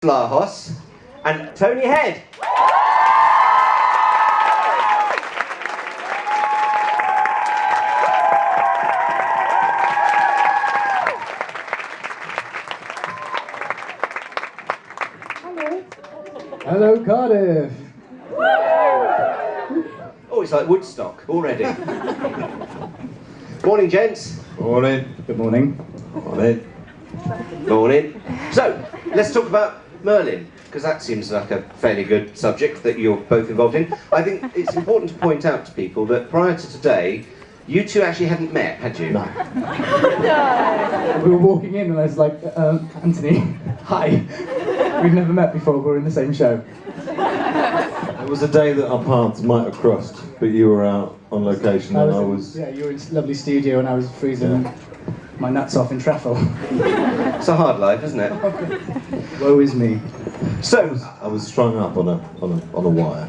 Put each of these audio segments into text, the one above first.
Vlahos and Tony Head. Hello, Cardiff. Oh, it's like Woodstock already. Morning, gents. Morning. Good morning. Morning. Morning. So, let's talk about Merlin, because that seems like a fairly good subject that you're both involved in. I think it's important to point out to people that prior to today, you two actually hadn't met, had you? No. We were walking in and I was like, Anthony, hi. We've never met before, but we're in the same show. It was a day that our paths might have crossed, but you were out on location and I was... Yeah, you were in a lovely studio and I was freezing my nuts off in Treffel. It's a hard life, isn't it? Woe is me. So, I was strung up on a wire.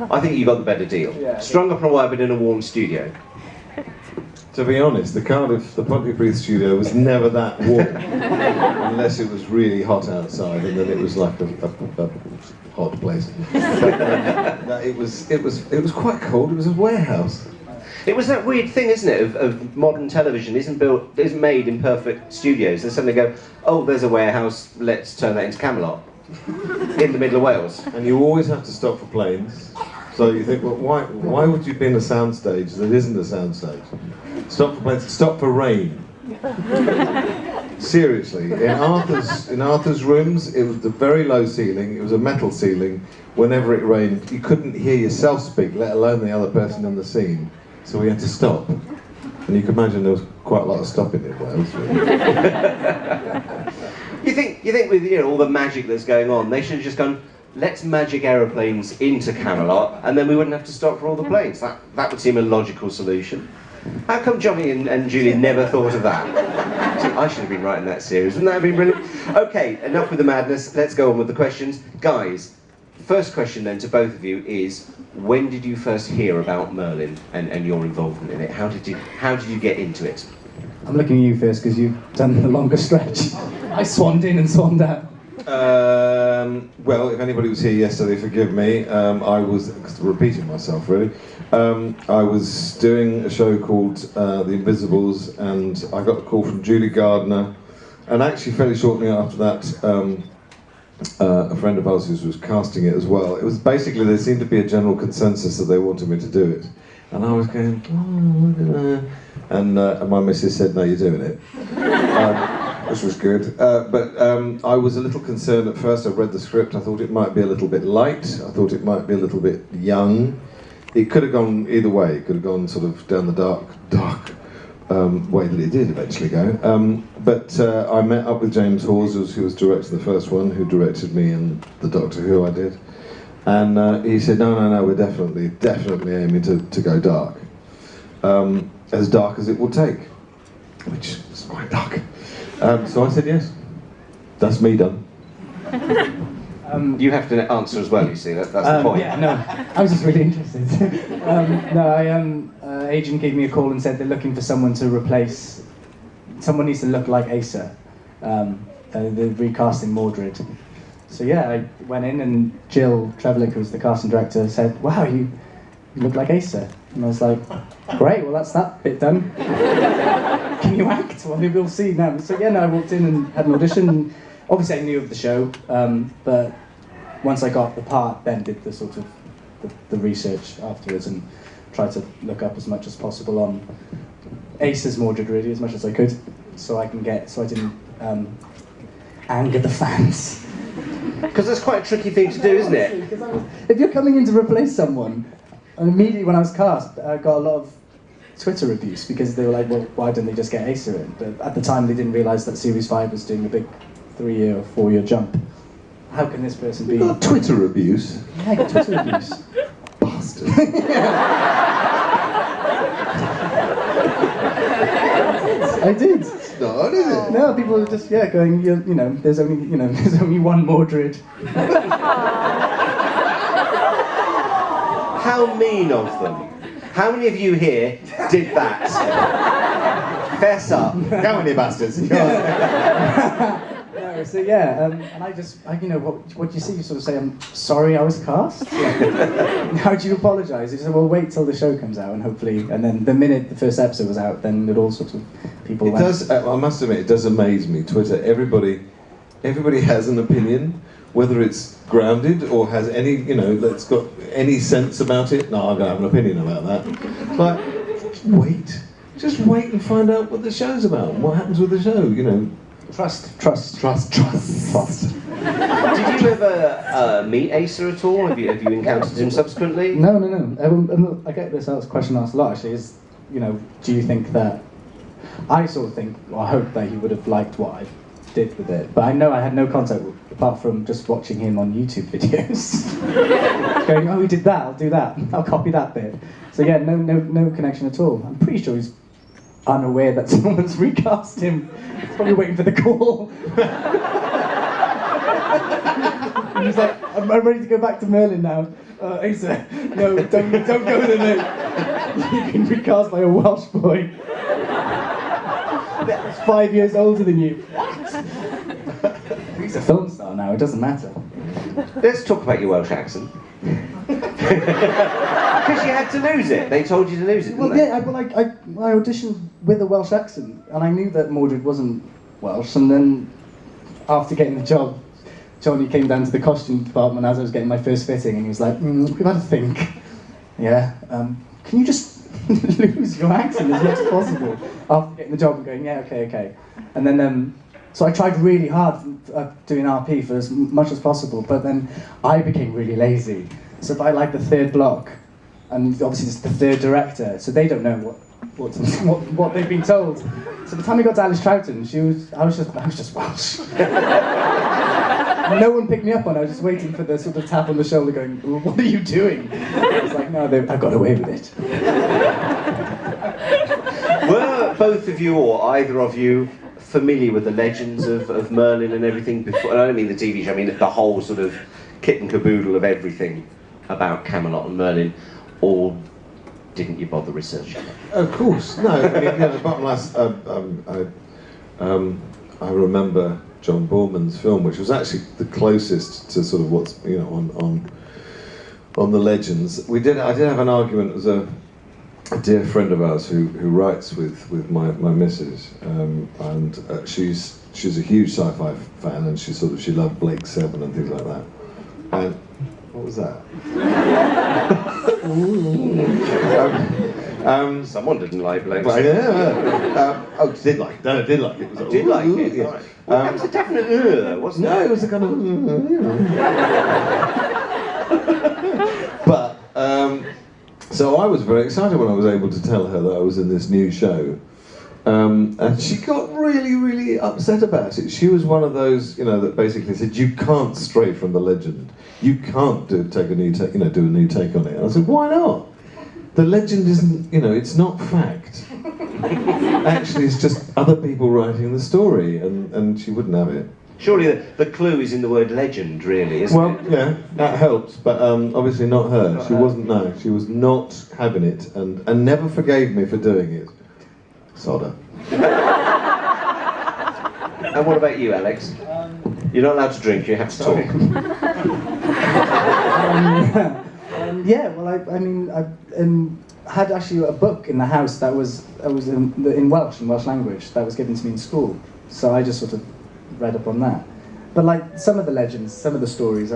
I think you got the better deal. Yeah. Strung up on a wire, but in a warm studio. To be honest, the Pontypridd studio was never that warm, unless it was really hot outside, and then it was like a hot place. It was quite cold. It was a warehouse. It was that weird thing, isn't it, of modern television isn't made in perfect studios. They suddenly go, oh, there's a warehouse, let's turn that into Camelot. In the middle of Wales. And you always have to stop for planes. So you think, well, why would you be in a soundstage that isn't a soundstage? Stop for planes, stop for rain. Seriously, in Arthur's rooms, it was the very low ceiling, it was a metal ceiling. Whenever it rained, you couldn't hear yourself speak, let alone the other person in the scene. So we had to stop. And you can imagine there was quite a lot of stopping in Wales, really. You think with all the magic that's going on, they should have just gone, let's magic aeroplanes into Camelot, and then we wouldn't have to stop for all the planes. That would seem a logical solution. How come Johnny and Julie never thought of that? See, I should have been writing that series. Wouldn't that have been brilliant? Okay, enough with the madness. Let's go on with the questions. Guys, first question then to both of you is, when did you first hear about Merlin and your involvement in it? How did you get into it? I'm looking at you first because you've done the longer stretch. I swanned in and swanned out. Well, if anybody was here yesterday, forgive me. I was repeating myself, really. I was doing a show called The Invisibles, and I got a call from Julie Gardner, and actually fairly shortly after that, a friend of ours who was casting it as well. It was basically, there seemed to be a general consensus that they wanted me to do it, and I was going, and my missus said, no, you're doing it. Which was good, but I was a little concerned at first. I read the script, I thought it might be a little bit light, I thought it might be a little bit young. It could have gone either way, it could have gone sort of down the dark way that it did eventually go. But I met up with James Hawes, who was directing the first one, who directed me in the Doctor Who I did. And he said, no, we're definitely aiming to go dark. As dark as it will take, which is quite dark. So I said yes. That's me done. You have to answer as well, you see, that's the point. Yeah, no, I was just really interested. Agent gave me a call and said they're looking for someone to replace, someone needs to look like Asa. They're recasting Mordred. So yeah, I went in and Jill Trevelick, who was the casting director, said, wow, you look like Asa. And I was like, great, well that's that bit done. Can you act? Well, maybe we'll see now. So yeah, no, I walked in and had an audition. And obviously I knew of the show, but once I got the part, then did the sort of the research afterwards and tried to look up as much as possible on Asa's Mordred, really, as much as I could, so I didn't anger the fans. Because that's quite a tricky thing to do, isn't it? If you're coming in to replace someone, and immediately when I was cast, I got a lot of Twitter abuse because they were like, well, why didn't they just get Asa in? But at the time they didn't realise that Series 5 was doing a big 3-year or 4-year jump. How can this person be... You got Twitter abuse? Yeah, I got Twitter abuse. Bastard. I did. It's not, is it? No, people are just, going, there's only one Mordred. How mean of them. How many of you here did that? Fess up. How many bastards? No, so yeah, and you know, what do you see? You sort of say, "I'm sorry, I was cast." Like, how do you apologise? He said, "Well, wait till the show comes out, and hopefully, and then the minute the first episode was out, then it all sorts of people." It does. I must admit, it does amaze me. Twitter, everybody has an opinion, whether it's grounded or has any, you know, that's got any sense about it. No, I'm gonna have an opinion about that. But just wait and find out what the show's about. What happens with the show? You know. Trust. Did you ever meet Asa at all? Have you encountered him subsequently? No. I get this question asked a lot, actually, is, you know, do you think that... I sort of think, or I hope that he would have liked what I did with it, but I know I had no contact with, apart from just watching him on YouTube videos. Going, oh, he did that, I'll do that, I'll copy that bit. So yeah, no connection at all. I'm pretty sure he's unaware that someone's recast him. He's probably waiting for the call. And he's like, I'm ready to go back to Merlin now. Asa, no, don't go there, mate. You've been recast by a Welsh boy. That's 5 years older than you. He's a film star now, it doesn't matter. Let's talk about your Welsh accent. Because you had to lose it. They told you to lose it, didn't they? Yeah, I auditioned with a Welsh accent, and I knew that Mordred wasn't Welsh, and then after getting the job, Johnny came down to the costume department as I was getting my first fitting, and he was like, we've had to think. Yeah, can you just lose your accent as much as possible? After getting the job and going, yeah, okay. And then, so I tried really hard doing RP for as much as possible, but then I became really lazy. So by like the third block, and obviously it's the third director, so they don't know what they've been told. So by the time we got to Alice Troughton, I was just Welsh. No one picked me up on it. I was just waiting for the sort of tap on the shoulder going, well, what are you doing? I was like, no, I got away with it. Were both of you, or either of you, familiar with the legends of Merlin and everything before? And I don't mean the TV show, I mean the whole sort of kit and caboodle of everything about Camelot and Merlin, or didn't you bother researching it? Of course, no. I mean, the bottom line, I remember John Boorman's film, which was actually the closest to sort of what's, you know, on the legends. I did have an argument with a dear friend of ours who writes with my missus, and she's a huge sci-fi fan, and she loved Blake Seven and things like that. And what was that? Someone didn't like Blake. Did like it. Did like it. Did like it. Yeah. Right. Well, that was a definite wasn't it? No, it was a kind of. But so I was very excited when I was able to tell her that I was in this new show, and she got really, really upset about it. She was one of those, you know, that basically said, "You can't stray from the legend. You can't do a new take on it." And I said, "Why not? The legend isn't, you know, it's not fact. Actually, it's just other people writing the story," and she wouldn't have it. Surely the clue is in the word legend, really, isn't it? Well, yeah, that helps, but obviously not her. She wasn't. No, she was not having it, and never forgave me for doing it. Sodder. And what about you, Alex? You're not allowed to drink. You have to talk. Yeah, well, I had actually a book in the house that was in Welsh language that was given to me in school. So I just sort of read up on that. But like some of the legends, some of the stories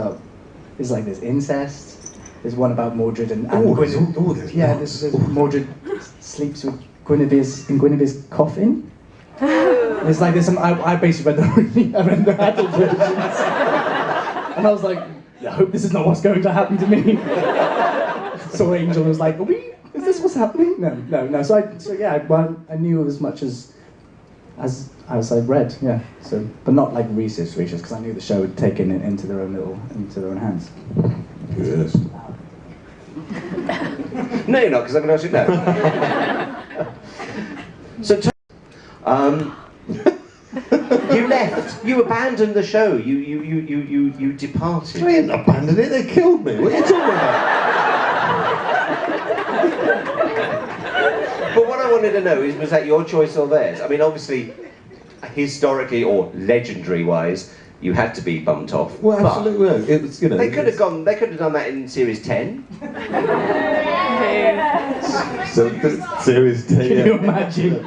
is like there's incest. There's one about Mordred and Guinevere. Yeah, there's Mordred sleeps with Guinevere's in Guinevere's coffin. There's like some. I basically read the adult versions, and I was like, I hope this is not what's going to happen to me. So Angel was like, is this what's happening? No. So I knew as much as I read, yeah. So, but not like research, because I knew the show had taken it into their own hands. Yes. No, you're not, because I'm going to ask you no. So, you left. You abandoned the show. You departed. I didn't abandon it. They killed me. What are you talking about? But what I wanted to know was that your choice or theirs? I mean, obviously, historically or legendary-wise, you had to be bumped off. Well, But absolutely. Well, it was, you know. they could have gone. They could have done that in series 10. So, series 10. Can you imagine?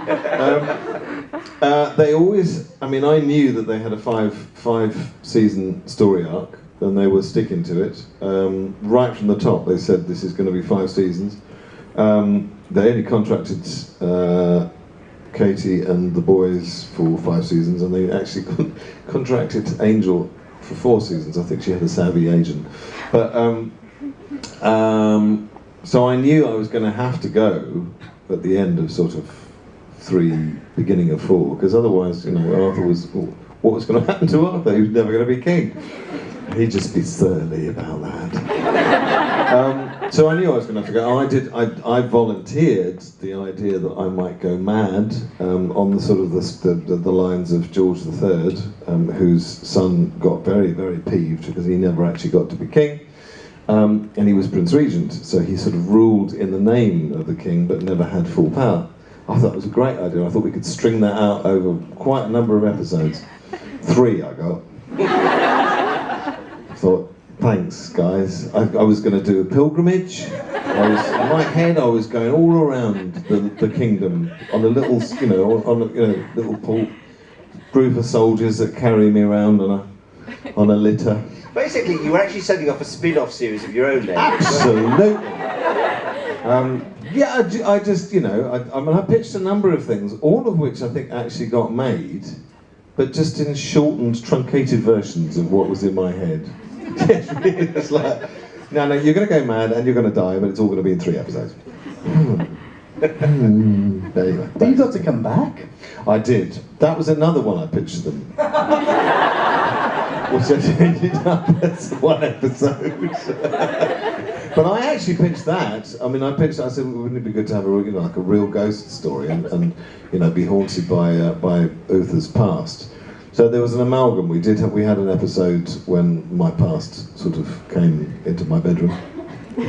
They always. I mean, I knew that they had a five season story arc, and they were sticking to it. Right from the top, they said this is going to be 5 seasons. They only contracted Katie and the boys for 5 seasons, and they actually contracted Angel for 4 seasons. I think she had a savvy agent. But so I knew I was going to have to go at the end of sort of 3, beginning of 4, because otherwise, you know, Arthur was. What was going to happen to Arthur? He was never going to be king. He'd just be surly about that. So I knew I was going to have to go. I volunteered the idea that I might go mad on the sort of the lines of George III, whose son got very, very peeved because he never actually got to be king, and he was Prince Regent, so he sort of ruled in the name of the king but never had full power. I thought it was a great idea. I thought we could string that out over quite a number of episodes. 3 I got. Thought, thanks guys. I was going to do a pilgrimage. In my head I was going all around the kingdom on a little, you know, little group of soldiers that carry me around on a litter. Basically, you were actually setting up a spin-off series of your own then. Absolutely. Yeah, I just, you know, I mean, I pitched a number of things, all of which I think actually got made, but just in shortened, truncated versions of what was in my head. It's like, no, you're going to go mad and you're going to die, but it's all going to be in 3 episodes. There you go. But you got to come back. I did. That was another one I pitched them. Which ended up as 1 episode. But I actually pitched that. I mean, I said, wouldn't it be good to have a, you know, like a real ghost story and you know, be haunted by Uther's past. So there was an amalgam. We had an episode when my past sort of came into my bedroom. You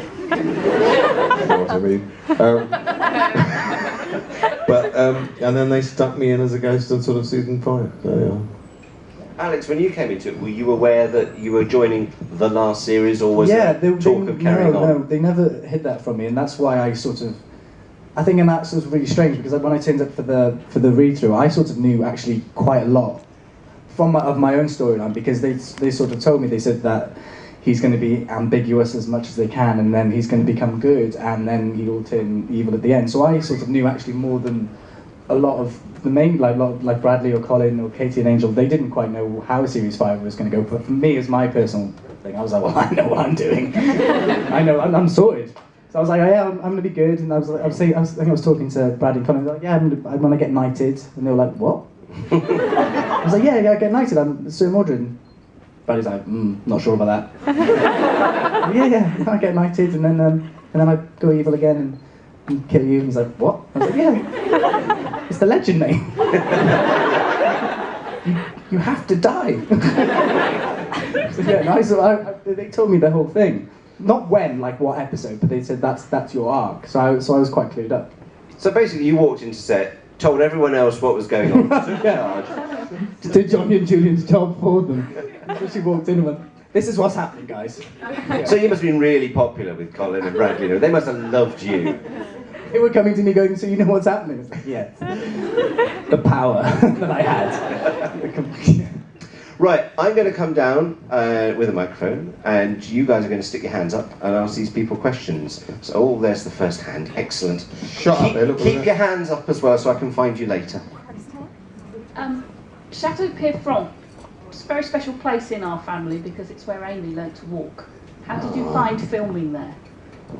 know what I mean? But and then they stuck me in as a ghost in sort of season 5. So, yeah. Alex, when you came into it, were you aware that you were joining the last series, or was there talk of carrying on? No, they never hid that from me, and that's why I sort of, I think, and that's was really strange because when I turned up for the read-through, I sort of knew actually quite a lot of my own storyline, because they sort of told me, they said that he's going to be ambiguous as much as they can, and then he's going to become good, and then he'll turn evil at the end. So I sort of knew actually more than a lot of the main, like Bradley or Colin or Katie and Angel. They didn't quite know how Series 5 was going to go, but for me, as my personal thing, I was like, well, I know what I'm doing. I know, I'm sorted. So I was like, oh, yeah, I'm going to be good. And I think I was talking to Bradley and Colin. They're like, yeah, I'm going to get knighted. And they were like, what? I was like, yeah, I get knighted. I'm Sir Mordred. And Bradley's like, not sure about that. yeah, I get knighted, and then I go evil again and kill you. And he's like, what? I was like, yeah, it's the legend name. you have to die. So, yeah, they told me the whole thing. Not when, like what episode, but they said that's your arc. So I was quite clued up. So basically, you walked into set, told everyone else what was going on, took charge. Did Johnny and Julian's job for them. So she walked in and went, this is what's happening, guys. Yeah. So you must have been really popular with Colin and Bradley. They must have loved you. They were coming to me going, so you know what's happening? I was like, yes. The power that I had. Right, I'm going to come down with a microphone, and you guys are going to stick your hands up and ask these people questions. So, there's the first hand. Excellent. Keep your hands up as well, so I can find you later. Chateau Pierrefond. It's a very special place in our family because it's where Amy learnt to walk. How did you find filming there?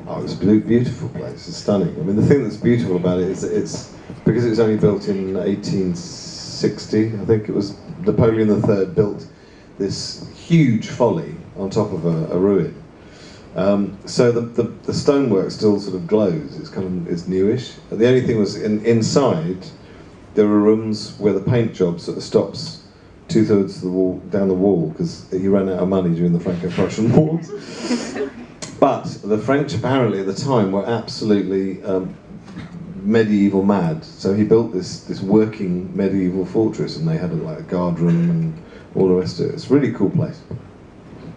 Oh, it's a beautiful place. It's stunning. I mean, the thing that's beautiful about it is that it's because it was only built in 1860. I think it was Napoleon III built this huge folly on top of a ruin. So the stonework still sort of glows. It's newish. The only thing was inside there are rooms where the paint job sort of stops 2/3 of the wall down the wall because he ran out of money during the Franco-Prussian Wars. But the French apparently at the time were absolutely medieval mad, so he built this working medieval fortress, and they had like a guard room and all the rest of it. It's a really cool place.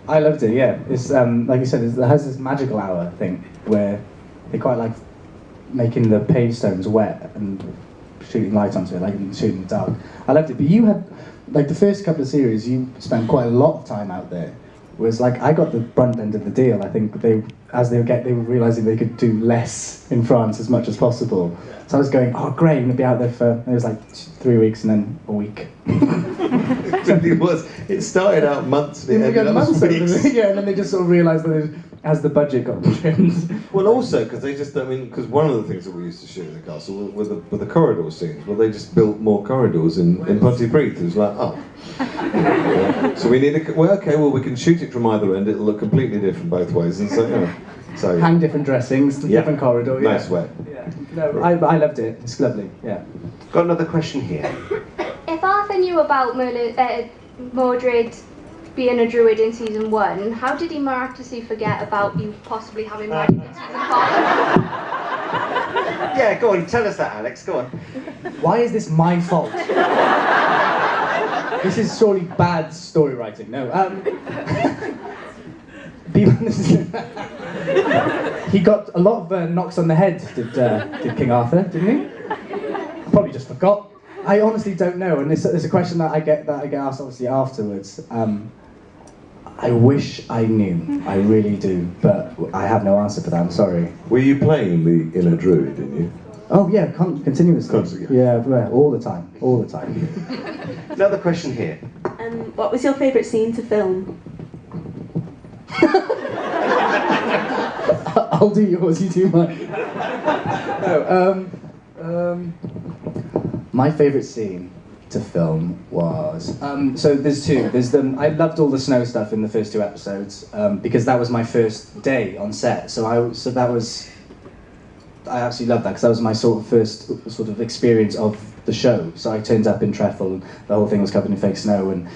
I loved it. Yeah, it's like you said, it has this magical hour thing where they quite like making the pavestones wet and shooting light onto it, like shooting in the dark. I loved it. But you had like the first couple of series, you spent quite a lot of time out there. Whereas like I got the brunt end of the deal. I think they were realising they could do less in France as much as possible. So I was going, oh great, I'm gonna be out there for, and it was like 3 weeks and then a week. It really was. It started out months and it ended up weeks. Yeah, and then they just sort of realised that as the budget got trimmed. Well, also because because one of the things that we used to shoot in the castle were the corridor scenes. Well, they just built more corridors in Pontypridd. It was like, oh. Yeah. So we need we can shoot it from either end. It'll look completely different both ways, and so hang different dressings, different corridor. No sweat. Yeah. No, I loved it. It's lovely. Yeah. Got another question here. If Arthur knew about Mordred being a druid in season 1, how did he miraculously forget about you possibly having magic in season 5? Yeah, go on, tell us that, Alex. Go on. Why is this my fault? This is surely bad story writing. No. He got a lot of knocks on the head, did King Arthur, didn't he? Probably just forgot. I honestly don't know, and it's a question that I get asked obviously afterwards. I wish I knew, I really do, but I have no answer for that. I'm sorry. Were you playing the inner druid, didn't you? Oh yeah, continuously. Constantly. Yeah, all the time. Another question here. What was your favourite scene to film? I'll do yours, you do mine. No, my favourite scene to film was so there's two. I loved all the snow stuff in the first 2 episodes because that was my first day on set. I absolutely loved that because that was my first experience of the show. So I turned up in Treffel and the whole thing was covered in fake snow, and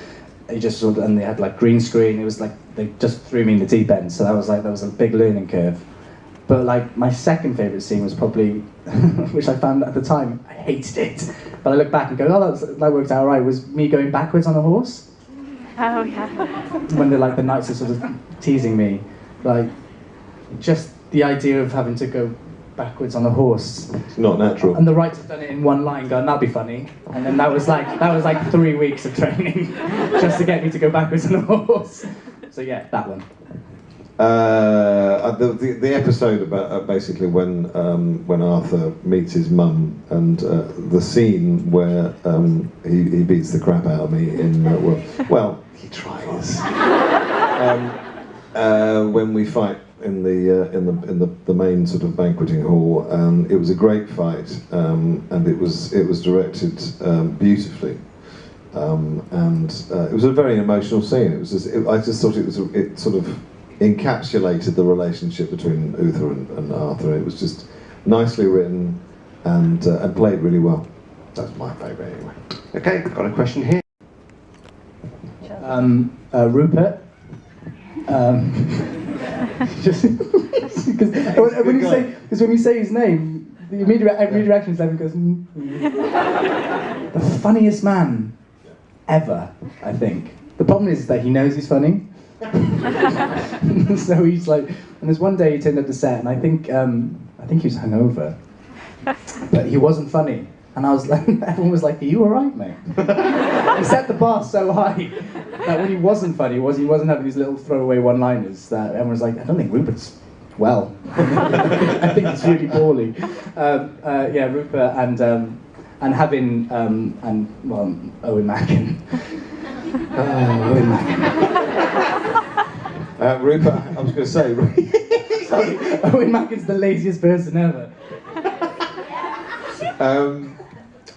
it just and they had like green screen. It was like they just threw me in the deep end. So that was a big learning curve. But like my second favourite scene was probably, which I found at the time, I hated it. But I look back and go, oh, that worked out right. Was me going backwards on a horse. Oh yeah. When the knights are sort of teasing me, like just the idea of having to go backwards on a horse. It's not natural. And the writers have done it in one line, going, that'd be funny. And then that was like 3 weeks of training just to get me to go backwards on a horse. So yeah, that one. The episode about basically when Arthur meets his mum, and the scene where he beats the crap out of me in he tries when we fight in the main sort of banqueting hall. It was a great fight, and it was directed beautifully. It was a very emotional scene. I just thought it sort of encapsulated the relationship between Uther and Arthur. It was just nicely written and played really well. That's my favourite anyway. Okay, got a question here. Rupert. Just because when you say his name, the immediate reaction is everyone goes. The funniest man ever, I think. The problem is that he knows he's funny. So he's like, and there's one day he turned up to set, and I think he was hungover, but he wasn't funny, and I was like, everyone was like, "Are you all right, mate?" He set the bar so high that when he wasn't funny, he wasn't having these little throwaway one-liners. That everyone was like, "I don't think Rupert's well." I think it's really poorly. Yeah, Rupert and having Owen Mackin. Owen Mackin. Rupert, I was going to say. Sorry, Owen Mackin's the laziest person ever.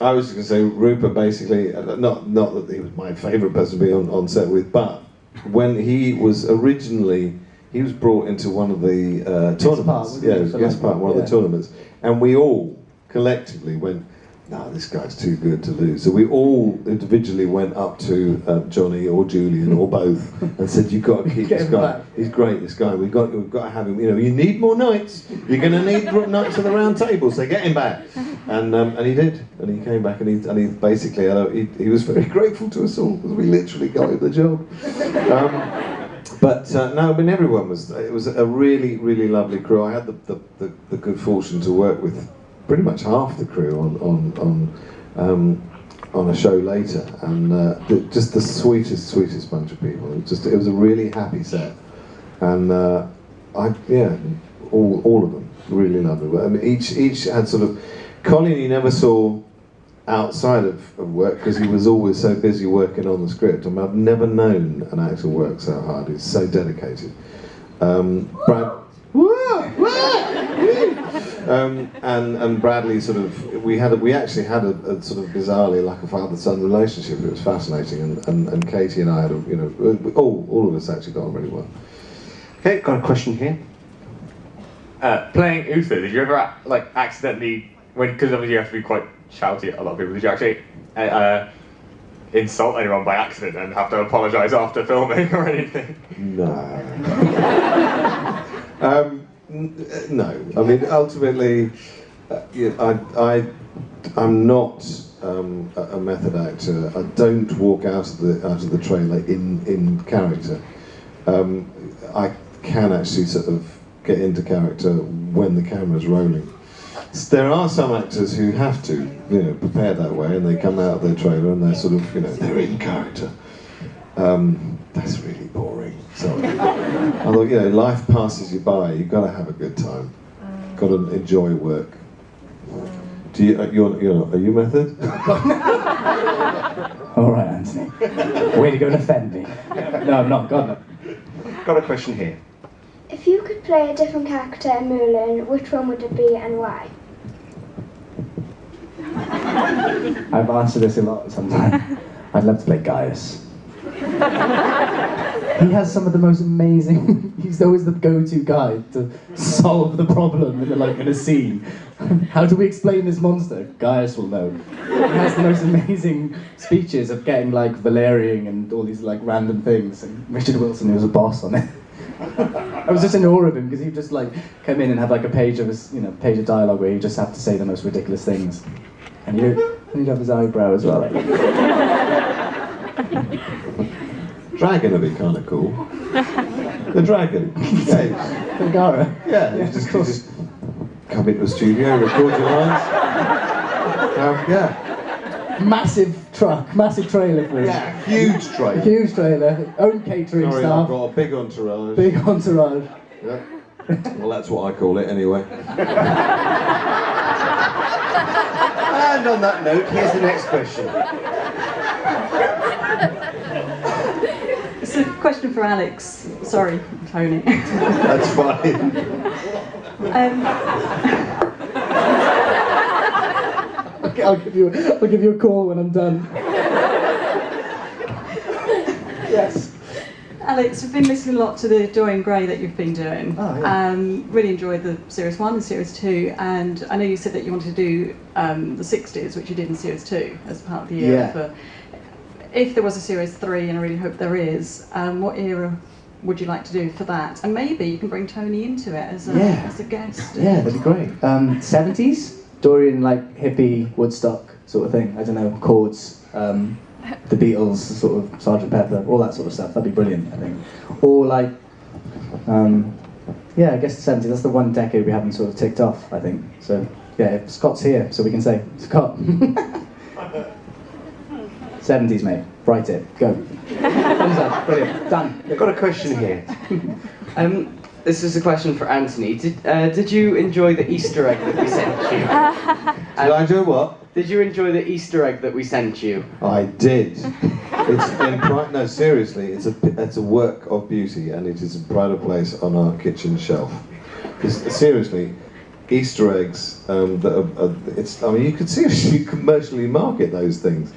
I was going to say Rupert basically, not that he was my favourite person to be on set with, but when he was originally, he was brought into one of the tournaments. Guest part, one of the tournaments, and we all collectively went, no, this guy's too good to lose. So we all individually went up to Johnny or Julian or both and said, "You've got to keep this guy. He's great. This guy. We've got to have him. You know, you need more knights. You're going to need knights of the Round Table. So get him back." And he did. And he came back and he basically he was very grateful to us all because we literally got him the job. But no, I mean everyone was. It was a really, really lovely crew. I had the good fortune to work with pretty much half the crew on a show later, and just the sweetest bunch of people. It was a really happy set, and all of them really lovely. I mean, each had sort of. Colin you never saw outside of work because he was always so busy working on the script. I mean, I've never known an actor work so hard. He's so dedicated. Brad. And Bradley sort of we actually had a sort of bizarrely like a father-son relationship. It was fascinating, and Katie and I had all of us actually got on really well. Okay, got a question here. Playing Uther, did you ever accidentally, because obviously you have to be quite shouty at a lot of people, did you actually insult anyone by accident and have to apologise after filming or anything? No. No. I mean, ultimately, I'm not a method actor. I don't walk out of the trailer in character. I can actually sort of get into character when the camera's rolling. There are some actors who have to, prepare that way, and they come out of their trailer and they're sort of, they're in character. That's really boring. Sorry. Although, life passes you by. You've got to have a good time. Got to enjoy work. Do you? Are you method? All right, Anthony. Way to go and offend me. No, I'm not. God, no. Got a question here. If you could play a different character in Merlin, which one would it be and why? I've answered this a lot sometimes. I'd love to play Gaius. He has some of the most amazing. He's always the go-to guy to solve the problem in a scene. How do we explain this monster? Gaius will know. He has the most amazing speeches of getting Valerian and all these random things. And Richard Wilson, who was a boss on it. I was just in awe of him because he'd just come in and have a page of page of dialogue where he'd just have to say the most ridiculous things, and he'd have his eyebrow as well. Dragon would be kind of cool. The dragon. Yeah. Megara. Yeah. You just come into a studio, record your lines. Yeah. Massive truck, massive trailer for him. Yeah. Huge trailer. Huge trailer. Own catering Sorry, staff. I've got a big entourage. Big entourage. Yeah. Well, that's what I call it anyway. And on that note, here's the next question. It's a question for Alex. Sorry, Tony. That's fine. I'll give you a call when I'm done. Yes. Alex, we've been listening a lot to the Dorian Gray that you've been doing. Oh, yeah. Really enjoyed the Series 1 and Series 2, and I know you said that you wanted to do the 60s, which you did in Series 2 as part of the era. Yeah. If there was a Series 3, and I really hope there is, what era would you like to do for that? And maybe you can bring Tony into it as a guest. Yeah, that'd be great. 70s? Dorian, hippie, Woodstock sort of thing. I don't know, chords. The Beatles, sort of Sgt. Pepper, all that sort of stuff. That'd be brilliant, I think. Or I guess the 70s. That's the one decade we haven't sort of ticked off, I think. So yeah, Scott's here, so we can say Scott. 70s, mate. Write it. Go. Thumbs up. Brilliant. Done. I've got a question here. This is a question for Anthony. Did you enjoy the Easter egg that we sent you? Did I do what? Did you enjoy the Easter egg that we sent you? I did. No, seriously, it's a work of beauty, and it is a pride of place on our kitchen shelf. Seriously, Easter eggs you could seriously commercially market those things.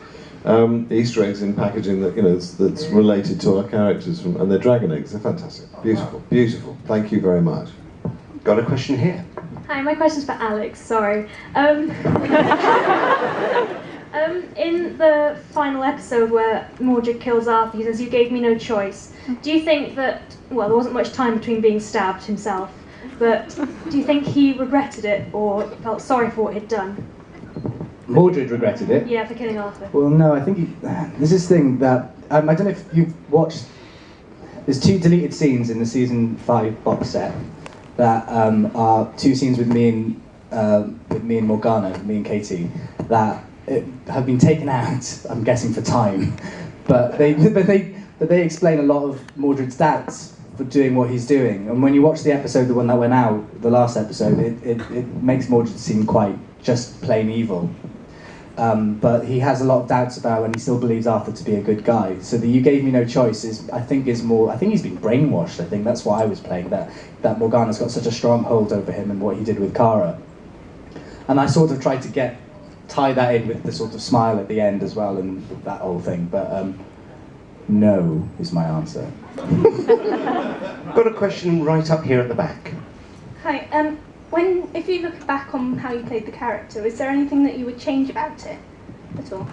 Easter eggs in packaging that's related to our characters, and they're dragon eggs. They're fantastic, beautiful, beautiful. Thank you very much. Got a question here. Hi, my question's for Alex, sorry. In the final episode where Mordred kills Arthur, he says, "You gave me no choice." Do you think that, well, there wasn't much time between being stabbed himself, but do you think he regretted it or felt sorry for what he'd done? Mordred regretted it. Yeah, for killing Arthur. Well, no, I think there's this thing that I don't know if you've watched. There's 2 deleted scenes in the season 5 box set that are 2 scenes with me and Morgana, me and Katie, that have been taken out. I'm guessing for time, but they explain a lot of Mordred's doubts for doing what he's doing. And when you watch the episode, the one that went out, the last episode, it makes Mordred seem quite just plain evil. But he has a lot of doubts about, and he still believes Arthur to be a good guy. So the "you gave me no choice" I think he's been brainwashed. I think that's why I was playing that Morgana's got such a strong hold over him and what he did with Cara. And I sort of tried to tie that in with the sort of smile at the end as well and that whole thing. But no is my answer. Got a question right up here at the back. Hi. If you look back on how you played the character, is there anything that you would change about it at all?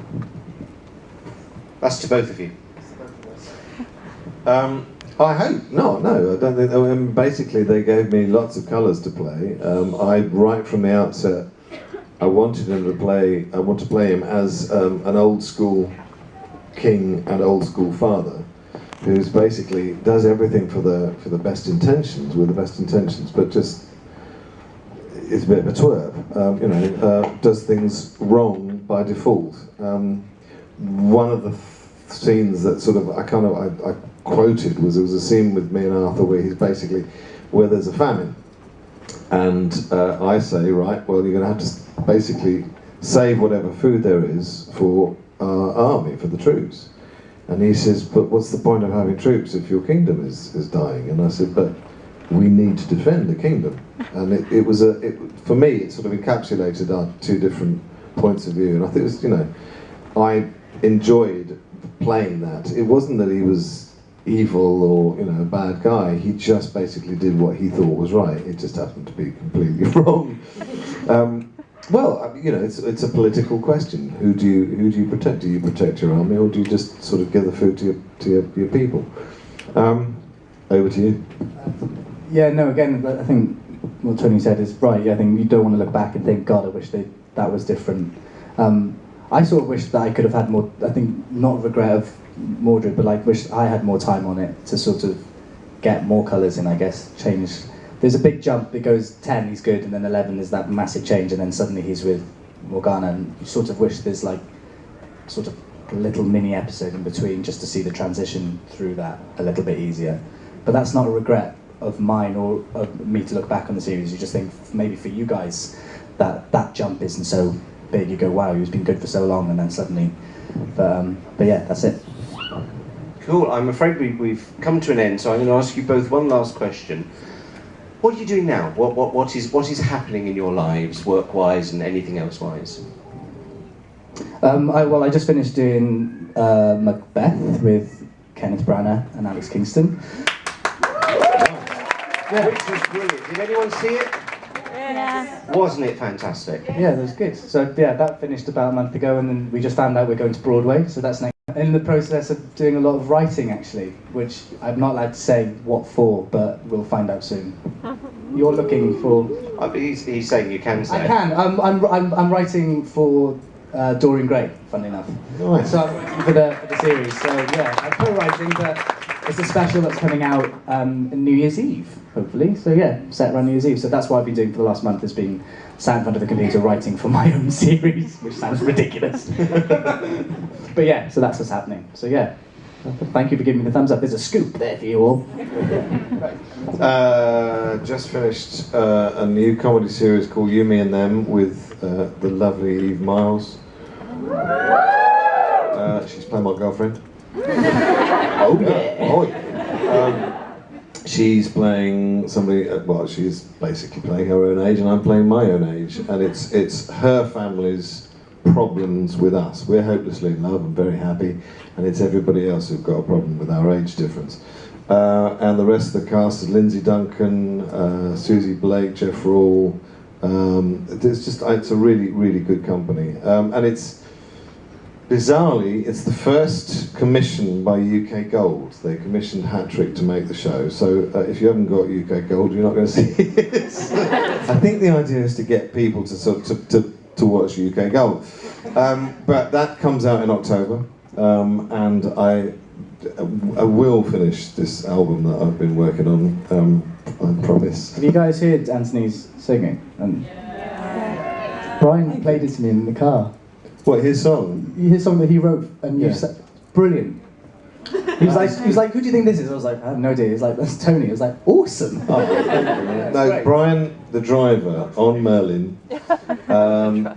That's to both of you. I hope no. I don't think. Basically, they gave me lots of colours to play. Right from the outset, I wanted him to play. I want to play him as an old school king and old school father, who's basically does everything for the best intentions, with the best intentions, but just is a bit of a twerp. Does things wrong by default. One of the scenes that sort of I quoted was there was a scene with me and Arthur where there's a famine, and I say, right, well, you're going to have to basically save whatever food there is for our army, for the troops. And he says, but what's the point of having troops if your kingdom is dying? And I said, but we need to defend the kingdom. And for me, it sort of encapsulated our 2 different points of view. And I think it was, I enjoyed playing that. It wasn't that he was evil or a bad guy. He just basically did what he thought was right. It just happened to be completely wrong. It's a political question. Who do you protect? Do you protect your army, or do you just sort of give the food to your people? Over to you. Yeah, no. Again, I think what Tony said is right. I think you don't want to look back and think, God, I wish that was different. I sort of wish that I could have had more. I think not regret of Mordred, but wish I had more time on it to sort of get more colours in. I guess change. There's a big jump. It goes 10, he's good, and then 11 is that massive change, and then suddenly he's with Morgana, and you sort of wish there's sort of a little mini episode in between just to see the transition through that a little bit easier. But that's not a regret of mine or of me to look back on the series. You just think maybe for you guys that jump isn't so big. You go, wow, he's been good for so long, and then suddenly. But yeah, that's it. Cool. I'm afraid we've come to an end, so I'm going to ask you both one last question. What are you doing now? What is happening in your lives, work-wise and anything else-wise? I just finished doing Macbeth with Kenneth Branagh and Alex Kingston. Yeah. Which was brilliant. Did anyone see it? Yeah. Wasn't it fantastic? Yeah, that was good. So yeah, that finished about a month ago, and then we just found out we're going to Broadway, so that's next. In the process of doing a lot of writing, actually, which I'm not allowed to say what for, but we'll find out soon. You're looking for... He's saying you can say. I can. I'm writing for Dorian Gray, funnily enough. Nice. So I'm writing for the series. So yeah, I'm co-writing, but it's a special that's coming out New Year's Eve, hopefully. So yeah, set around New Year's Eve. So that's what I've been doing for the last month, has been sat in front of the computer writing for my own series, which sounds ridiculous. But yeah, so that's what's happening. So yeah, thank you for giving me the thumbs up. There's a scoop there for you all. Just finished a new comedy series called You, Me and Them with the lovely Eve Miles. She's playing my girlfriend. Oh yeah. Oh yeah. She's playing somebody. She's basically playing her own age, and I'm playing my own age. And it's her family's problems with us. We're hopelessly in love and very happy, and it's everybody else who've got a problem with our age difference. And the rest of the cast is Lindsay Duncan, Susie Blake, Jeff Rawle, It's a really, really good company, and it's bizarrely it's the first commission by UK Gold. They commissioned Hat Trick to make the show. So if you haven't got UK Gold, you're not going to see it. I think the idea is to get people to watch UK Gold, but that comes out in October, and I will finish this album that I've been working on. I promise. Have you guys heard Anthony's singing? And Brian played it to me in the car. What, his song? His song that he wrote, and you Yeah. said, brilliant. He was like, who do you think this is? I was like, I have no idea. He's like, that's Tony. I was like, awesome. No, great. Brian, the driver, on Merlin,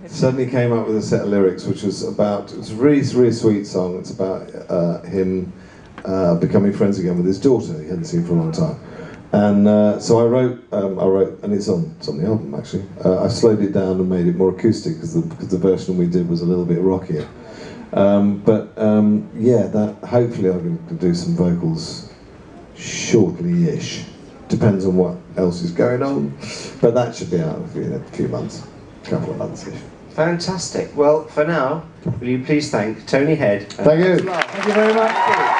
suddenly came up with a set of lyrics which was about, it's a really, really sweet song. It's about him becoming friends again with his daughter he hadn't seen for a long time. And so I wrote, and it's on the album actually. I slowed it down and made it more acoustic because the version we did was a little bit rockier. Yeah, that hopefully I'm going to do some vocals shortly-ish. Depends on what else is going on, but that should be out in a few months, couple of months-ish. Fantastic. Well, for now, will you please thank Tony Head? Thank you. Thank you very much.